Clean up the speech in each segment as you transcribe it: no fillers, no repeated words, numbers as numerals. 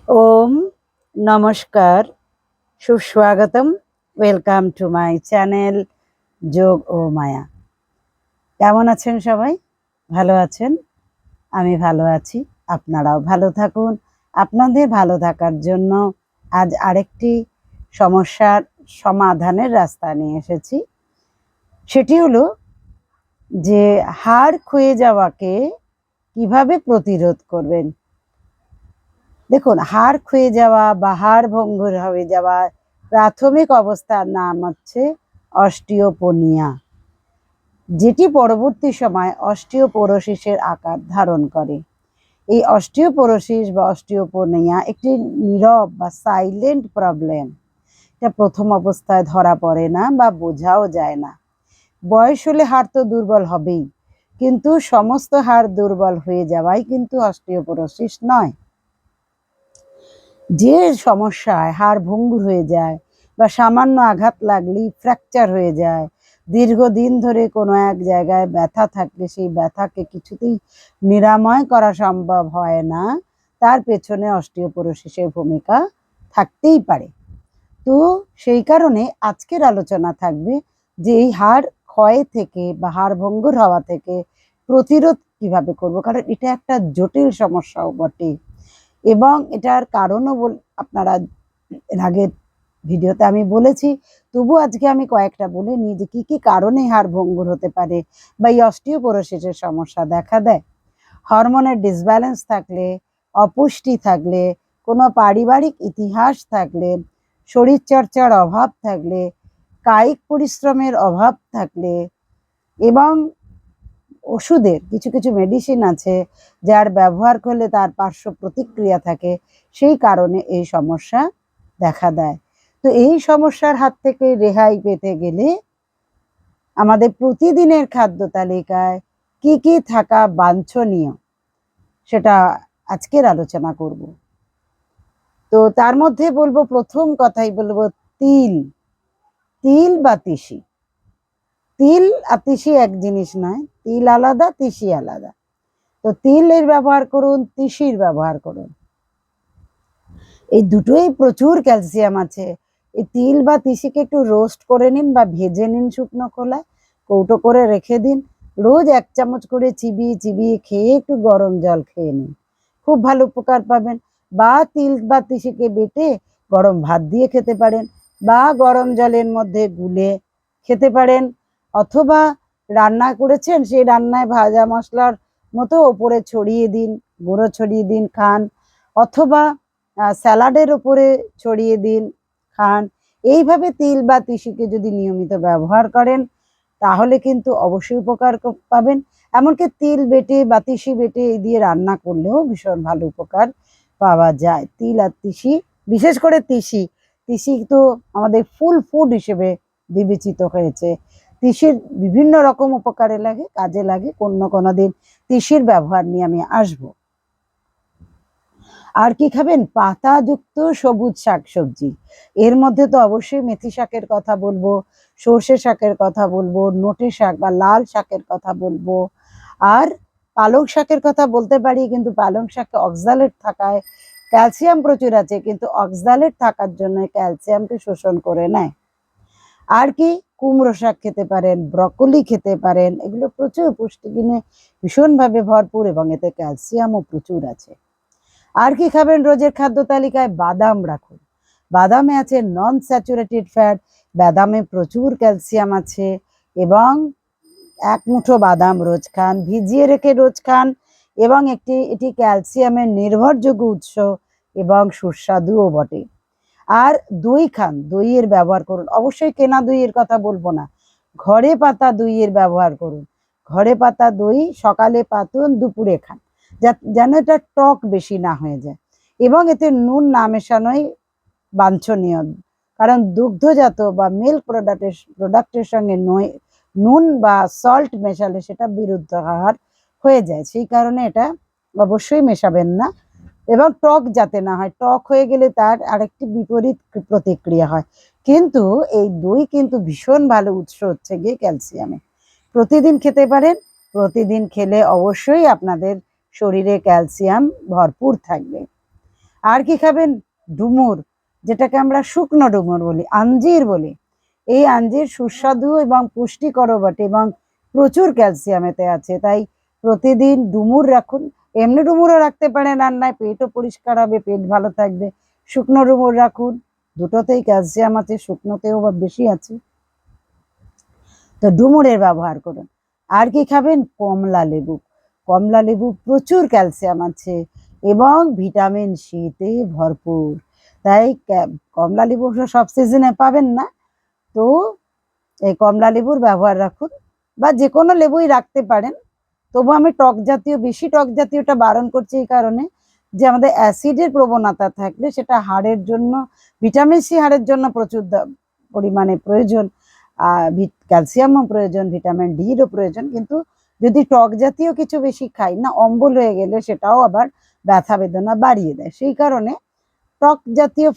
ওম নমস্কার, সুস্বাগতম। Welcome to my channel যোগ ও মায়া। কেমন আছেন সবাই? ভালো আছেন? আমি ভালো আছি, আপনারাও ভালো থাকুন। আপনাদের ভালো থাকার জন্য আজ আরেকটি সমস্যার সমাধানের রাস্তা নিয়ে এসেছি। সেটি হলো যে হাড় ক্ষয়ে যাওয়াকে কিভাবে প্রতিরোধ করবেন। দেখুন, হাড় ক্ষয়ে যাওয়া বা হাড় ভঙ্গুর হয়ে যাওয়া প্রাথমিক অবস্থার নাম হচ্ছে অস্টিওপোনিয়া, যেটি পরবর্তী সময় অস্টিওপোরোসিসের আকার ধারণ করে। এই অস্টিওপোরোসিস বা অস্টিওপোনিয়া একটি নীরব বা সাইলেন্ট প্রবলেম। এটা প্রথম অবস্থায় ধরা পড়ে না বা বোঝাও যায় না। বয়স হলে হাড় তো দুর্বল হবেই, কিন্তু সমস্ত হাড় দুর্বল হয়ে যাওয়াই কিন্তু অস্টিওপোরোসিস নয়। যে সমস্যায় হাড় ভঙ্গুর হয়ে যায় বা সামান্য আঘাত লাগলেই ফ্র্যাকচার হয়ে যায়, দীর্ঘদিন ধরে কোনো এক জায়গায় ব্যথা থাকলে সেই ব্যথাকে কিছুতেই নিরাময় করা সম্ভব হয় না, তার পেছনে অস্টিওপোরোসিসের ভূমিকা থাকতেই পারে। তো সেই কারণে আজকের আলোচনা থাকবে যে এই হাড় ক্ষয় থেকে বা হাড় ভঙ্গুর হওয়া থেকে প্রতিরোধ কিভাবে করব, কারণ এটা একটা জটিল সমস্যাও বটে এবং এটার কারণও আপনারা এর আগের ভিডিওতে আমি বলেছি। তবু আজকে আমি কয়েকটা বলে নিই যে কি কি কারণে হাড় ভঙ্গুর হতে পারে বা এই অস্টিওপোরোসিসের সমস্যা দেখা দেয়। হরমোনের ডিসব্যালেন্স থাকলে, অপুষ্টি থাকলে, কোনো পারিবারিক ইতিহাস থাকলে, শরীরচর্চার অভাব থাকলে, কায়িক পরিশ্রমের অভাব থাকলে এবং ওষুধের কিছু কিছু মেডিসিন আছে যার ব্যবহার করলে তার পার্শ্ব প্রতিক্রিয়া থাকে, সেই কারণে এই সমস্যা দেখা দেয়। তো এই সমস্যার হাত থেকে রেহাই পেতে গেলে আমাদের প্রতিদিনের খাদ্য তালিকায় কি কি থাকা বাঞ্ছনীয় সেটা আজকের আলোচনা করব। তো তার মধ্যে বলবো, প্রথম কথাই বলবো তিল। তিল বা তিসি। তিল আর তিসি এক জিনিস নয়, তিল আলাদা, তিসি আলাদা। তো তিলের ব্যবহার করুন, তিসির ব্যবহার করুন, এই দুটোই প্রচুর ক্যালসিয়াম আছে। এই তিল বা তিসিকে একটু রোস্ট করে নিন বা ভেজে নিন শুকনো খোলায়, কৌটো করে রেখে দিন। রোজ 1 চামচ করে চিবিয়ে চিবিয়ে খেয়ে একটু গরম জল খেয়ে নিন, খুব ভালো উপকার পাবেন। বা তিল বা তিসিকে বেটে গরম ভাত দিয়ে খেতে পারেন বা গরম জলের মধ্যে গুলে খেতে পারেন, অথবা রান্না করেছেন সেই রান্নায় ভাজা মশলার মতো ওপরে ছড়িয়ে দিন, গুঁড়ো ছড়িয়ে দিন, খান। অথবা স্যালাডের উপরে ছড়িয়ে দিন, খান। এইভাবে তিল বা তিসিকে যদি নিয়মিত ব্যবহার করেন তাহলে কিন্তু অবশ্যই উপকার পাবেন। এমনকি তিল বেটে বা তিসি বেটে এই দিয়ে রান্না করলেও ভীষণ ভালো উপকার পাওয়া যায়। তিল আর তিসি, বিশেষ করে তিসি, তিসি তো আমাদের ফুল ফুড হিসেবে বিবেচিত হয়েছে। তিসির বিভিন্ন রকম উপকারে লাগে, কাজে লাগে। কোনো দিন তিসির ব্যবহার নিয়ে আমি আসবো। আর কি খাবেন? পাতাযুক্ত সবুজ শাকসবজি। এর মধ্যে তো অবশ্যই মেথি শাকের কথা বলবো, সর্ষে শাকের কথা বলবো, নোটে শাক বা লাল শাকের কথা বলবো। আর পালং শাকের কথা বলতে পারি, কিন্তু পালং শাকে অক্সালেট থাকায় ক্যালসিয়াম প্রচুর আছে, কিন্তু অক্সালেট থাকার জন্য ক্যালসিয়ামকে শোষণ করে নেয়। আর কি? কুমড়ো শাক খেতে পারেন, ব্রকলি খেতে পারেন। এগুলো প্রচুর পুষ্টিগুণে ভীষণভাবে ভরপুর এবং এতে ক্যালসিয়ামও প্রচুর আছে। আর কি খাবেন? রোজের খাদ্য তালিকায় বাদাম রাখুন। বাদামে আছে নন স্যাচুরেটেড ফ্যাট, বাদামে প্রচুর ক্যালসিয়াম আছে এবং 1 মুঠো বাদাম রোজ খান, ভিজিয়ে রেখে রোজ খান এবং এটি ক্যালসিয়ামের নির্ভরযোগ্য উৎস এবং সুস্বাদুও বটে। আর দই খান, দইয়ের ব্যবহার করুন। অবশ্যই কেনা দইয়ের কথা বলবো না, ঘরে পাতা দইয়ের ব্যবহার করুন। ঘরে পাতা দই সকালে পাতুন, দুপুরে খান, যেন এটা টক বেশি না হয়ে যায় এবং এতে নুন না মেশানোই বাঞ্ছনীয়। কারণ দুগ্ধজাত বা মিল্ক প্রোডাক্টের সঙ্গে নুন বা সল্ট মেশালে সেটা বিরুদ্ধাহার হয়ে যায়, সেই কারণে এটা অবশ্যই মেশাবেন না। এবং টক যাতে না হয়, টক হয়ে গেলে তার আরেকটি বিপরীত প্রতিক্রিয়া হয়। কিন্তু এই দই কিন্তু ভীষণ ভালো উৎস হচ্ছে গিয়ে ক্যালসিয়ামে। প্রতিদিন খেতে পারেন, প্রতিদিন খেলে অবশ্যই আপনাদের শরীরে ক্যালসিয়াম ভরপুর থাকবে। আর কি খাবেন? ডুমুর, যেটাকে আমরা শুকনো ডুমুর বলি, আঞ্জির বলি। এই আঞ্জির সুস্বাদু এবং পুষ্টিকর বটে এবং প্রচুর ক্যালসিয়াম এতে আছে। তাই প্রতিদিন ডুমুর রাখুন। এমনি ডুমুরও রাখতে পারেন রান্নায়, পেটও পরিষ্কার হবে, পেট ভালো থাকবে। শুকনো ডুমুর রাখুন, দুটোতেই ক্যালসিয়াম আছে, শুকনোতেও বা বেশি আছে। তো ডুমুরের ব্যবহার করুন। আর কি খাবেন? কমলা লেবু। কমলা লেবু প্রচুর ক্যালসিয়াম আছে এবং ভিটামিন সিতে ভরপুর। তাই কমলা লেবু সব সিজনে পাবেন না, তো এই কমলা লেবুর ব্যবহার রাখুন, বা যে কোনো লেবুই রাখতে পারেন। তবু আমি টক জাতীয়, বেশি টক জাতীয়টা বারণ করছি এই কারণে যে আমাদের অ্যাসিডের প্রবণতা থাকলে সেটা হাড়ের জন্য, ভিটামিন সি হাড়ের জন্য প্রচুর পরিমাণে প্রয়োজন, ক্যালসিয়ামও প্রয়োজন, ভিটামিন ডিরও প্রয়োজন। কিন্তু যদি টক জাতীয় কিছু বেশি খাই না, অম্বল হয়ে গেলে সেটাও আবার ব্যথা বেদনা বাড়িয়ে দেয়। সেই কারণে টক জাতীয়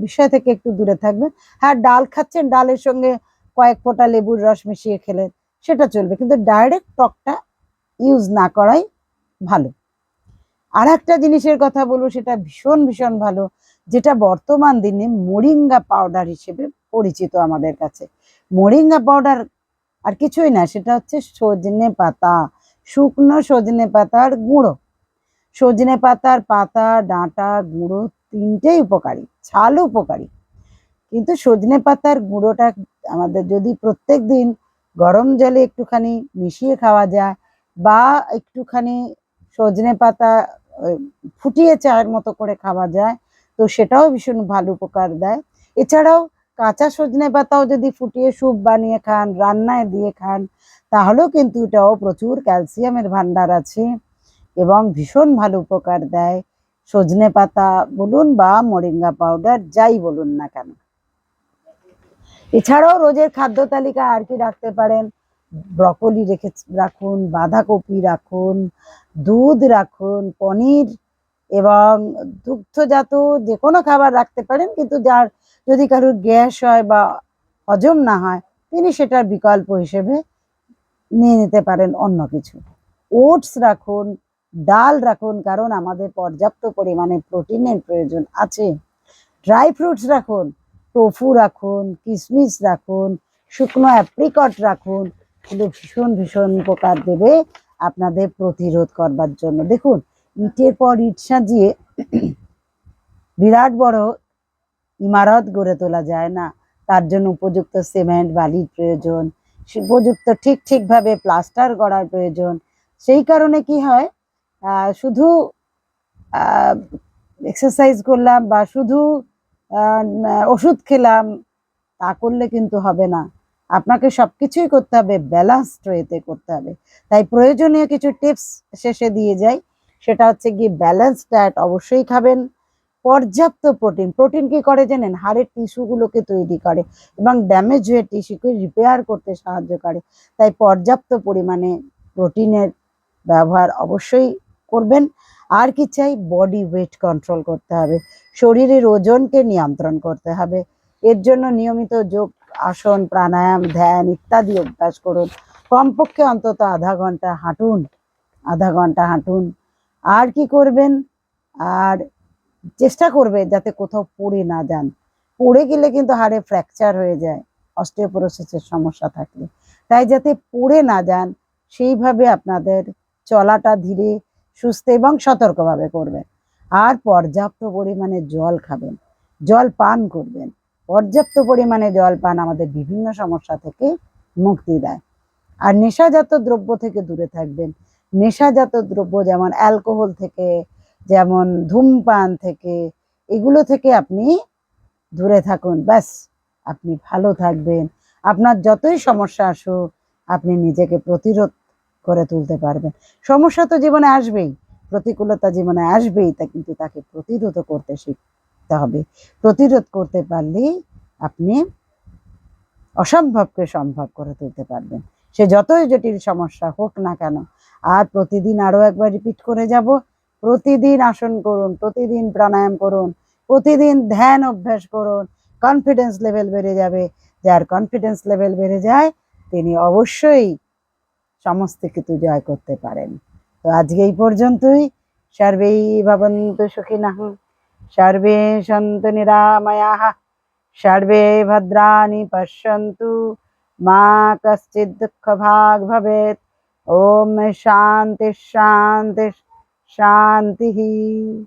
বিষয় থেকে একটু দূরে থাকবেন। হ্যাঁ, ডাল খাচ্ছেন, ডালের সঙ্গে কয়েক ফোঁটা লেবুর রস মিশিয়ে খেলেন, সেটা চলবে, কিন্তু ডাইরেক্ট টকটা ইউজ না করাই ভালো। আর একটা জিনিসের কথা বলবো, সেটা ভীষণ ভীষণ ভালো, যেটা বর্তমান দিনে মোরিঙ্গা পাউডার হিসেবে পরিচিত আমাদের কাছে। মোরিঙ্গা পাউডার আর কিছুই না, সেটা হচ্ছে সজনে পাতা, শুকনো সজনে পাতার গুঁড়ো। সজনে পাতার পাতা, ডাঁটা, গুঁড়ো তিনটেই উপকারী, ছাল উপকারী। কিন্তু সজনে পাতার গুঁড়োটা আমাদের যদি প্রত্যেক দিন গরম জলে একটুখানি মিশিয়ে খাওয়া যায়, বা একটুখানি সজনে পাতা ফুটিয়ে চায়ের মতো করে খাওয়া যায়, তো সেটাও ভীষণ ভালো উপকার দেয়। এছাড়াও কাঁচা সজনে পাতাও যদি ফুটিয়ে স্যুপ বানিয়ে খান, রান্নায় দিয়ে খান, তাহলেও কিন্তু এটাও প্রচুর ক্যালসিয়ামের ভান্ডার আছে এবং ভীষণ ভালো উপকার দেয়। সজনে পাতা বলুন বা মোরিঙ্গা পাউডার, যাই বলুন না কেন। এছাড়াও রোজের খাদ্য তালিকা আর কি রাখতে পারেন? ব্রকলি রাখুন, বাঁধাকপি রাখুন, দুধ রাখুন, পনির এবং দুগ্ধজাত যে কোনো খাবার রাখতে পারেন। কিন্তু যার যদি কারোর গ্যাস হয় বা হজম না হয়, তিনি সেটার বিকল্প হিসেবে নিয়ে নিতে পারেন অন্য কিছু। ওটস রাখুন, ডাল রাখুন, কারণ আমাদের পর্যাপ্ত পরিমাণে প্রোটিনের প্রয়োজন আছে। ড্রাই ফ্রুটস রাখুন, টোফু রাখুন, কিশমিশ রাখুন, শুকনো অ্যাপ্রিকট রাখুন। এগুলো ভীষণ ভীষণ উপকার দেবে আপনাদের প্রতিরোধ করবার জন্য। দেখুন, ইটের পর ইট সাজিয়ে বিরাট বড় ইমারত গড়ে তোলা যায় না, তার জন্য উপযুক্ত সিমেন্ট বালির প্রয়োজন, উপযুক্ত ঠিকভাবে প্লাস্টার করার প্রয়োজন। সেই কারণে কি হয়, শুধু এক্সারসাইজ করলাম বা শুধু ওষুধ খেলাম, তা করলে কিন্তু হবে না। আপনাকে সবকিছুই করতে হবে, ব্যালেন্সড ওয়েতে করতে হবে। তাই প্রয়োজনীয় কিছু টিপস শেষে দিয়ে যাই, সেটা হচ্ছে কি, ব্যালেন্সড ডায়েট অবশ্যই খাবেন। পর্যাপ্ত প্রোটিন, প্রোটিন কি করে জানেন? হাড়ের টিস্যুগুলোকে তৈরি করে এবং ড্যামেজ হয়ে টিস্যুকে রিপেয়ার করতে সাহায্য করে। তাই পর্যাপ্ত পরিমাণে প্রোটিনের ব্যবহার অবশ্যই করবেন। আর কি চাই? বডি ওয়েট কন্ট্রোল করতে হবে, শরীরের ওজনকে নিয়ন্ত্রণ করতে হবে। এর জন্য নিয়মিত যোগ, আসন, প্রাণায়াম, ধ্যান ইত্যাদি অভ্যাস করুন। কমপক্ষে অন্তত আধা ঘন্টা হাঁটুন, আধা ঘন্টা হাঁটুন। আর কি করবেন? আর চেষ্টা করবে যাতে কোথাও পড়ে না যান। পড়ে গেলে কিন্তু হাড়ে ফ্র্যাকচার হয়ে যায়, অস্টিওপোরোসিসের সমস্যা থাকলে। তাই যাতে পড়ে না যান, সেইভাবে আপনাদের চলাটা ধীরে সুস্থ এবং সতর্কভাবে করবেন। আর পর্যাপ্ত পরিমাণে জল খাবেন, জল পান করবেন। পর্যাপ্ত পরিমাণে জল পান আমাদের বিভিন্ন সমস্যা থেকে মুক্তি দেয়। আর নেশাজাত দ্রব্য থেকে দূরে থাকবেন। নেশাজাত দ্রব্য যেমন অ্যালকোহল থেকে, যেমন ধূমপান থেকে, এগুলো থেকে আপনি দূরে থাকুন। ব্যাস, আপনি ভালো থাকবেন। আপনার যতই সমস্যা আসুক, আপনি নিজেকে প্রতিরোধ করে তুলতে পারবেন। সমস্যা তো জীবনে আসবেই, প্রতিকূলতা জীবনে আসবেই, তা কিন্তু তাকে প্রতিরোধ করতে শিখতে হবে। প্রতিরোধ করতে পারলেই আপনি অসম্ভবকে সম্ভব করে তুলতে পারবেন, সে যতই জটিল সমস্যা হোক না কেন। আর প্রতিদিন আরো একবার রিপিট করে যাব, প্রতিদিন আসন করুন, প্রতিদিন প্রাণায়াম করুন, প্রতিদিন ধ্যান অভ্যাস করুন। কনফিডেন্স লেভেল বেড়ে যাবে। যার কনফিডেন্স লেভেল বেড়ে যায়, তিনি অবশ্যই সমস্ত কিছু জয় করতে পারেন। তো আজকে এই পর্যন্তই। सर्वे भवन्तु सुखिनः, सर्वे सन्तु निरामयाः, सर्वे भद्राणि पश्यन्तु, मा कश्चित् दुःखभाग् भवेत्। ॐ शान्ति शान्ति शान्तिः।